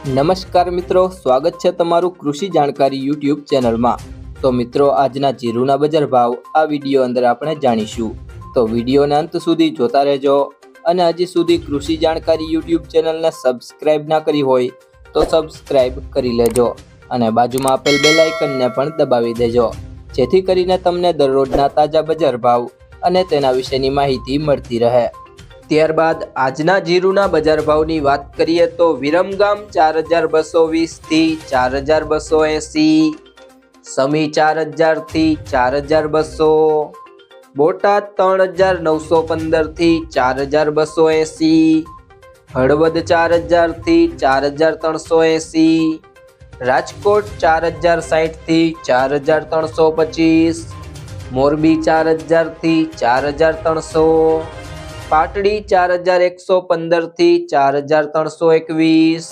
નમસ્કાર મિત્રો, સ્વાગત છે તમારું કૃષિ જાણકારી યુટ્યુબ ચેનલમાં। તો મિત્રો, આજના જીરુના બજાર ભાવ આ વિડીયો અંદર આપણે જાણીશું, તો વિડીયોને અંત સુધી જોતા રહેજો। અને હજી સુધી કૃષિ જાણકારી યુટ્યુબ ચેનલને સબસ્ક્રાઇબ ના કરી હોય તો સબસ્ક્રાઇબ કરી લેજો અને બાજુમાં આપેલ બેલ આઇકનને પણ દબાવી દેજો, જેથી કરીને તમને દરરોજના તાજા બજાર ભાવ અને તેના વિશેની માહિતી મળતી રહે। ત્યારબાદ આજના જીરુના બજાર ભાવની વાત કરીએ તો વિરમગામ 4220 થી 4280, સમી 4000 થી 4200, બોટાદ 3915 થી 4280, હળવદ 4000 થી 4380, રાજકોટ 4060 થી 4325, મોરબી 4000 થી 4300, પાટડી 4115 થી 4321,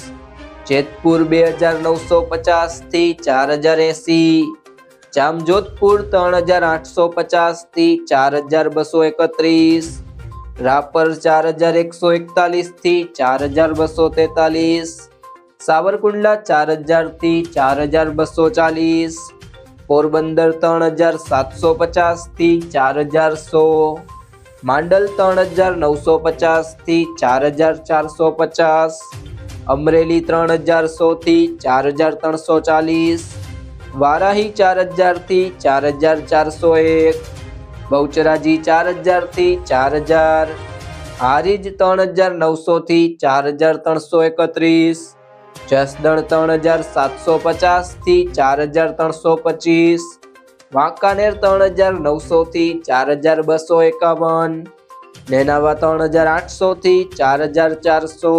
જેતપુર 2950 થી 4080, જામજોધપુર 3850 થી 4231, રાપર 4141 થી 4243, સાવરકુંડલા 4000 થી 4240, પોરબંદર 3750 થી 4100, માંડલ 3950 થી 4450, અમરેલી 3100 થી 4340, વારાહી 4000 થી 4401, બહુચરાજી 4000 થી 4000, હારીજ 3900 થી 4331, જસદણ 3750 થી 4325, વાંકાનેર 3900 થી 4251, નેનાવા 3800 થી 4400,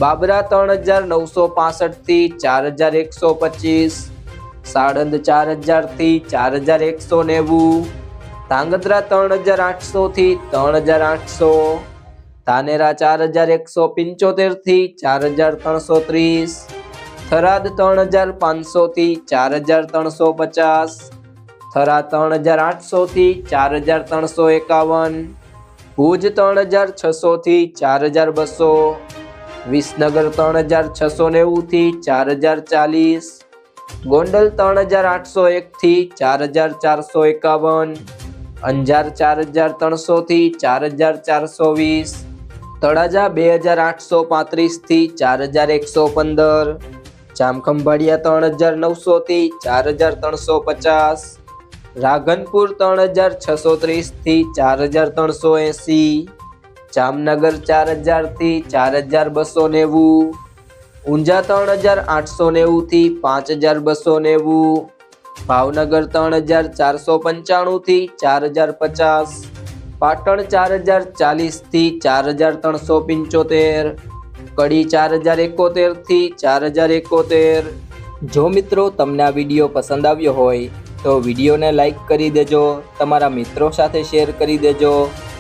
બાબરા 3965 થી 4125, સાણંદ 4000 થી 4190, ધાંગધ્રા 3800 થી 3800, ધાનેરા 4175 થી 4330, થરાદ 3500 થી 4350, થરા 3800 થી 4351, ભુજ 3600 થી 4200, વિસનગર 3690 થી 4040, ગોંડલ 3801 થી 4451, અંજાર 4300 થી 4420, તળાજા 2835 થી 4115, જામખંભાળિયા 3900 થી 4350, રાધનપુર 3630 થી 4380, જામનગર 4000 થી 4290, ઊંઝા 3890 થી 5290, ભાવનગર 3495 થી 4050, પાટણ 4040 થી 4375, કડી 4071 થી 4071। જો મિત્રો તમને આ વિડીયો પસંદ આવ્યો હોય તો વિડીયોને લાઈક કરી દેજો, તમારા મિત્રો સાથે શેર કરી દેજો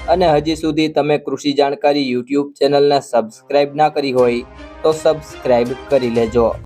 અને હજી સુધી તમે કૃષિ જાણકારી યુટ્યુબ ચેનલને સબસ્ક્રાઇબ ના કરી હોય તો સબસ્ક્રાઇબ કરી લેજો।